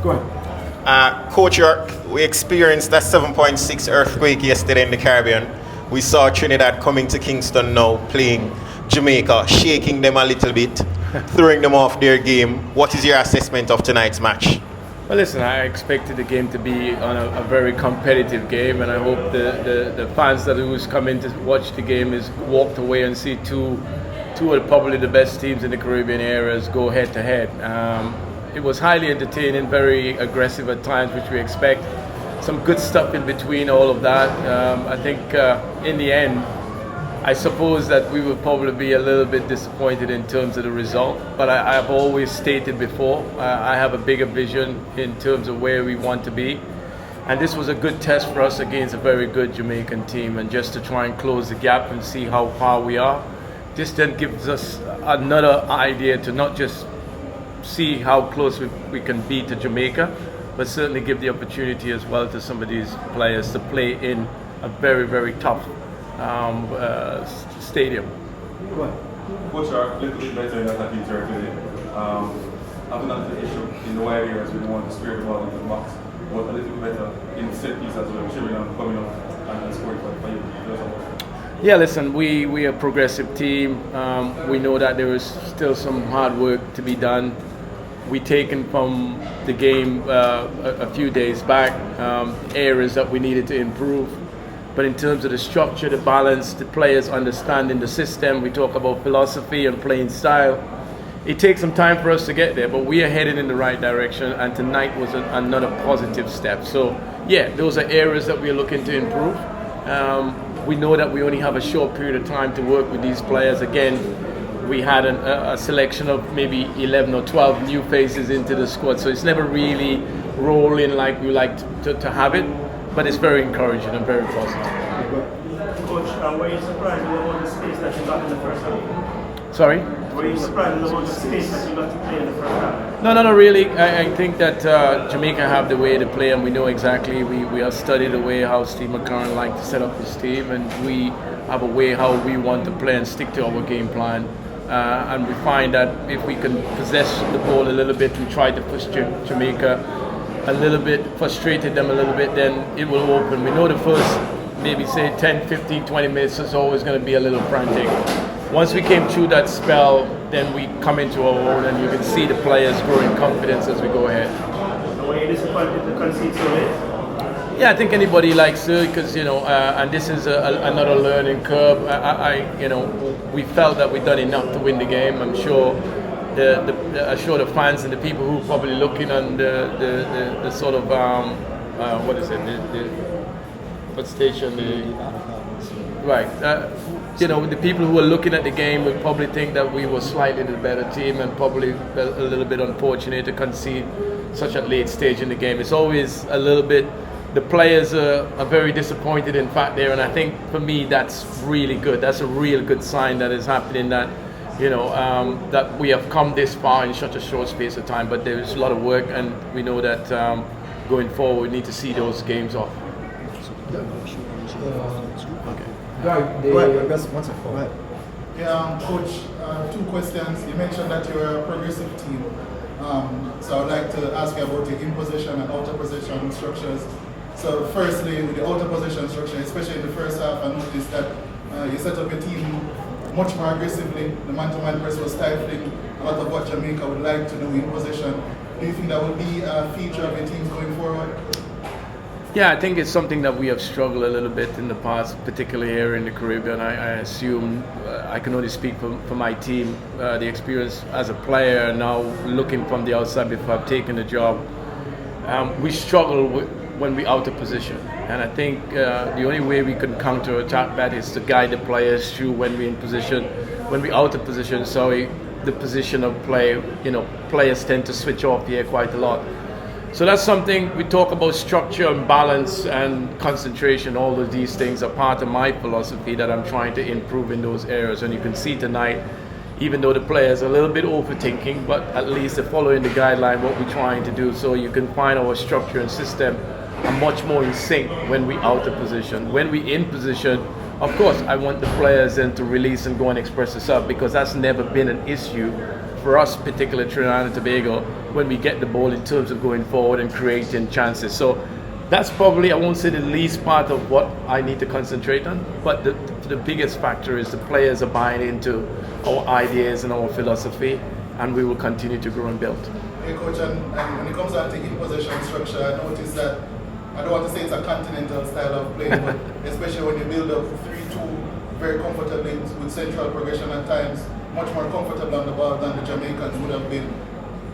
Go ahead. Coach Yorke, we experienced a 7.6 earthquake yesterday in the Caribbean. We saw Trinidad coming to Kingston now, playing Jamaica, shaking them a little bit, throwing them off their game. What is your assessment of tonight's match? Well, listen, I expected the game to be on a very competitive game, and I hope the fans that who's come in to watch the game is walked away and see two of probably the best teams in the Caribbean areas go head to head. It was highly entertaining, very aggressive at times, which we expect. Some good stuff in between all of that. I think in the end, I suppose that we will probably be a little bit disappointed in terms of the result, but I've always stated before, I have a bigger vision in terms of where we want to be. And this was a good test for us against a very good Jamaican team, and just to try and close the gap and see how far we are. This then gives us another idea to not just see how close we can be to Jamaica, but certainly give the opportunity as well to some of these players to play in a very, very tough stadium. Go ahead. Coach, a little bit better in attacking territory. Having another issue in the wide areas, we don't want to square the ball into the box, but a little bit better in set piece as well, Sheridan coming up and scoring for you. Yeah, listen, we are a progressive team. We know that there is still some hard work to be done. We taken from the game a few days back areas that we needed to improve. But in terms of the structure, the balance, the players understanding the system, we talk about philosophy and playing style. It takes some time for us to get there, but we are headed in the right direction, and tonight was another positive step. So, yeah, those are areas that we are looking to improve. We know that we only have a short period of time to work with these players. Again, we had a selection of maybe 11 or 12 new faces into the squad, so it's never really rolling like we like to have it. But it's very encouraging and very positive. Coach, were you surprised with the amount of space that you got in the first half? Sorry? Were you surprised with the amount of space that you got to play in the first half? No, not really. I think that Jamaica have the way to play, and we know exactly. We have studied the way how Steve McCarron liked to set up his team, and we have a way how we want to play and stick to our game plan. And we find that if we can possess the ball a little bit and try to push Jamaica a little bit, frustrated them a little bit, then it will open. We know the first, maybe say 10, 15, 20 minutes is always going to be a little frantic. Once we came through that spell, then we come into our own, and you can see the players growing confidence as we go ahead. So were you disappointed to concede so late? Yeah, I think anybody likes it because, and this is another learning curve. We felt that we'd done enough to win the game. I'm sure the fans and the people who are probably looking on the sort of what is it? What station? The people who are looking at the game would probably think that we were slightly the better team and probably a little bit unfortunate to concede such a late stage in the game. It's always a little bit. The players are very disappointed, in fact, there, and I think for me that's really good. That's a real good sign that is happening. That that we have come this far in such a short space of time, but there is a lot of work, and we know that going forward we need to see those games off. Yeah, Coach, two questions. You mentioned that you're a progressive team. So I'd like to ask you about your in-possession and out-of-possession structures. So firstly, with the out-of-possession structure, especially in the first half, I noticed that you set up your team much more aggressively. The man-to-man press was stifling a lot of what Jamaica would like to do in possession. Do you think that would be a feature of your teams going forward? Yeah, I think it's something that we have struggled a little bit in the past, particularly here in the Caribbean. I assume I can only speak for my team. The experience as a player, now looking from the outside before I've taken the job, we struggle when we out of position. And I think the only way we can counter-attack that is to guide the players through when we're in position. When we're out of position, the position of play, players tend to switch off the air quite a lot. So that's something we talk about. Structure and balance and concentration. All of these things are part of my philosophy that I'm trying to improve in those areas. And you can see tonight, even though the players are a little bit overthinking, but at least they're following the guideline, what we're trying to do. So you can find our structure and system are much more in sync when we out of position. When we in position, of course, I want the players then to release and go and express themselves, because that's never been an issue for us, particularly Trinidad and Tobago. when we get the ball in terms of going forward and creating chances. So that's probably, I won't say the least part of what I need to concentrate on, but the biggest factor is the players are buying into our ideas and our philosophy, and we will continue to grow and build. Hey coach, and when it comes down to in possession structure, I noticed that, I don't want to say it's a continental style of play, but especially when you build up 3-2 very comfortably with central progression at times, much more comfortable on the ball than the Jamaicans would have been.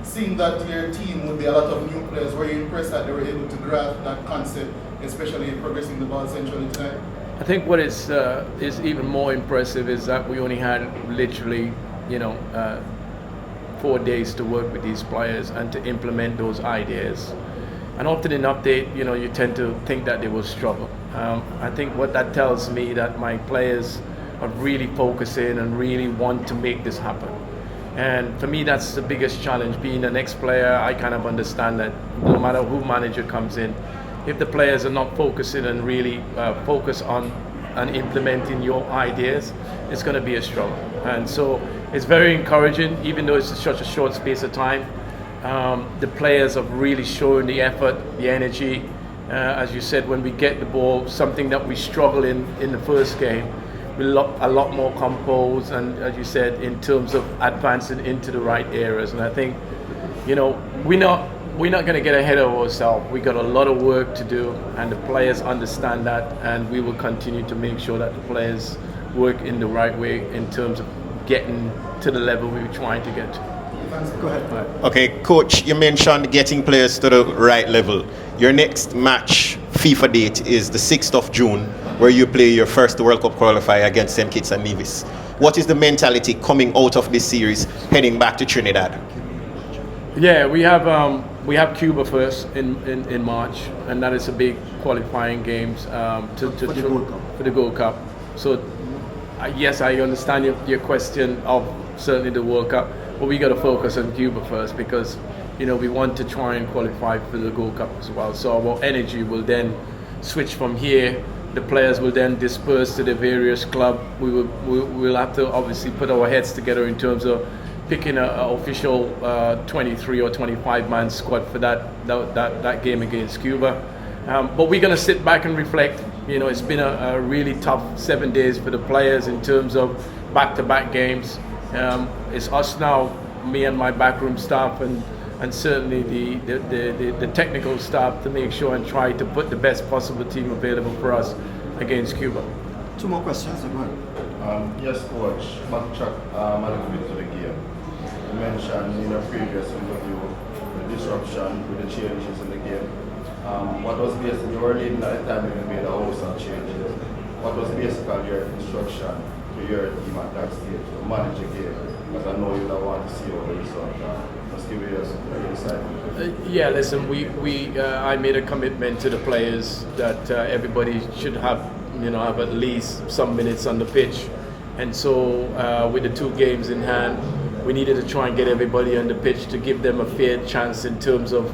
Seeing that your team would be a lot of new players, were you impressed that they were able to grasp that concept, especially progressing the ball centrally tonight? I think what is even more impressive is that we only had literally, 4 days to work with these players and to implement those ideas. And often in update, you tend to think that they will struggle. I think what that tells me that my players are really focusing and really want to make this happen. And for me, that's the biggest challenge. Being an ex-player, I kind of understand that no matter who manager comes in, if the players are not focusing and really focus on implementing your ideas, it's going to be a struggle. And so it's very encouraging, even though it's such a short space of time. The players have really shown the effort, the energy. As you said, when we get the ball, something that we struggle in the first game, we're a lot more composed, and as you said, in terms of advancing into the right areas. And I think, we're not going to get ahead of ourselves. We got a lot of work to do, and the players understand that, and we will continue to make sure that the players work in the right way in terms of getting to the level we were trying to get to. Go ahead. Okay, coach, you mentioned getting players to the right level. Your next match, FIFA date, is the 6th of June, where you play your first World Cup qualifier against St. Kitts and Nevis. What is the mentality coming out of this series, heading back to Trinidad? Yeah, we have Cuba first in March, and that is a big qualifying games for the Gold Cup. So yes, I understand your question of certainly the World Cup, but we got to focus on Cuba first because we want to try and qualify for the Gold Cup as well. So our energy will then switch from here. The players will then disperse to the various clubs. We'll have to obviously put our heads together in terms of picking an official 23 or 25-man squad for that game against Cuba. But we're going to sit back and reflect. It's been a really tough 7 days for the players in terms of back-to-back games. It's us now, me and my backroom staff, and certainly the technical staff to make sure and try to put the best possible team available for us against Cuba. 2 more questions, go ahead. Yes, coach, backtrack a little bit to the game. You mentioned in a previous interview the disruption with the changes in the game. What was basically, you were leading at the time when you made a host of changes. What was basically your instruction to your team at that stage to manage the game? Because I know you don't want to see all the result. Just give us some insight. Yeah, listen, I made a commitment to the players that everybody should have at least some minutes on the pitch. And so with the 2 games in hand, we needed to try and get everybody on the pitch to give them a fair chance in terms of,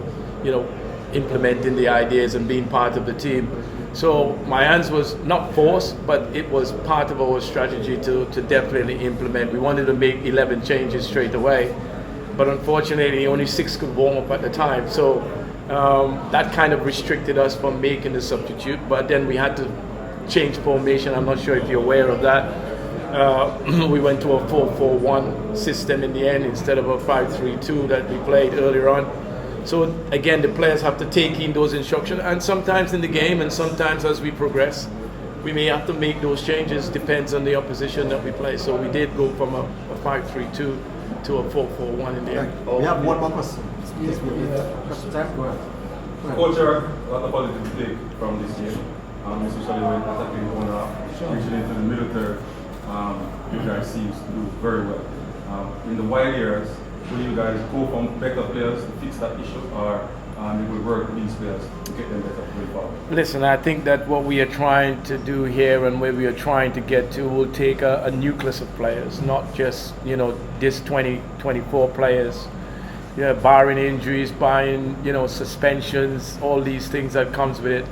implementing the ideas and being part of the team. So my answer was not forced, but it was part of our strategy to definitely implement. We wanted to make 11 changes straight away, but unfortunately only 6 could warm up at the time. So that kind of restricted us from making the substitute, but then we had to change formation. I'm not sure if you're aware of that. We went to a 4-4-1 system in the end instead of a 5-3-2 that we played earlier on. So again, the players have to take in those instructions, and sometimes in the game and sometimes as we progress, we may have to make those changes, depends on the opposition that we play. So we did go from a 5-3-2 to a 4-4-1 in the end. We have 1 more question. Yes, question time, go ahead. Coach, a lot of positive take from this game, especially when attacking one reaching into the middle third. You guys seems to do very well. In the wide years, will you guys go from better players to fix that issue, or it will work with these players to get them better going forward? Listen, I think that what we are trying to do here and where we are trying to get to will take a nucleus of players, not just this 24 players. Barring injuries, barring suspensions, all these things that comes with it.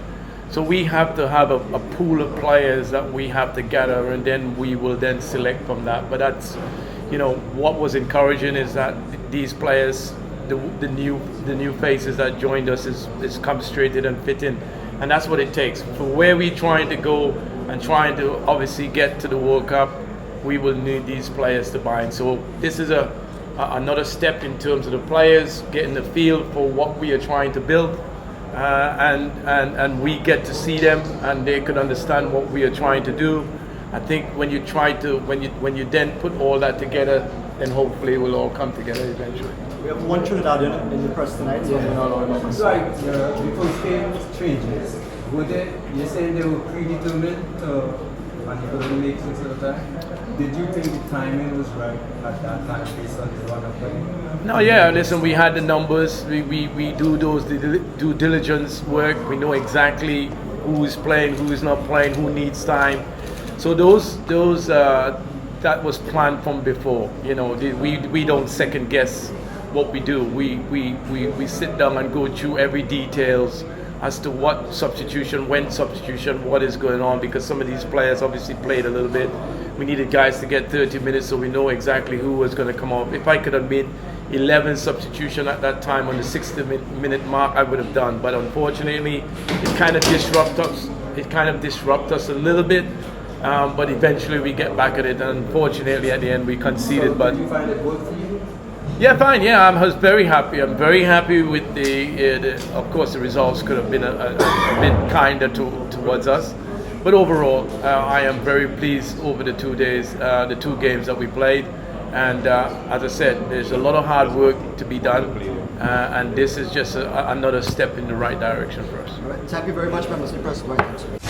So we have to have a pool of players that we have to gather, and then we will then select from that. But that's, what was encouraging is that these players the new faces that joined us is come straight in and fit in, and that's what it takes. For where we're trying to go and trying to obviously get to the World Cup, we will need these players to buy in. So this is another step in terms of the players getting the feel for what we are trying to build, and we get to see them and they can understand what we are trying to do. I think when you then put all that together, then hopefully it will all come together eventually. We have one Trinidadian in the press tonight, so Right, before came changes, you're saying they were predetermined to manipulate the makes of the time? Did you think the timing was right at that time based on the run of play? No, yeah, listen, we had the numbers, we do those due diligence work, we know exactly who's playing, who's not playing, who needs time. So those that was planned from before. You know, we don't second guess what we do. We sit down and go through every details as to what substitution, when substitution, what is going on, because some of these players obviously played a little bit. We needed guys to get 30 minutes so we know exactly who was going to come off. If I could have made 11 substitution at that time on the 60-minute mark, I would have done. But unfortunately, it kind of disrupt us. It kind of disrupt us a little bit. But eventually we get back at it, and unfortunately at the end we conceded. But did you find it worked for you? Yeah, fine. Yeah, I was very happy. I'm very happy with of course, the results could have been a bit kinder towards us. But overall, I am very pleased over the 2 days, the 2 games that we played. And as I said, there's a lot of hard work to be done. And this is just another step in the right direction for us. All right. Thank you very much, members of the press.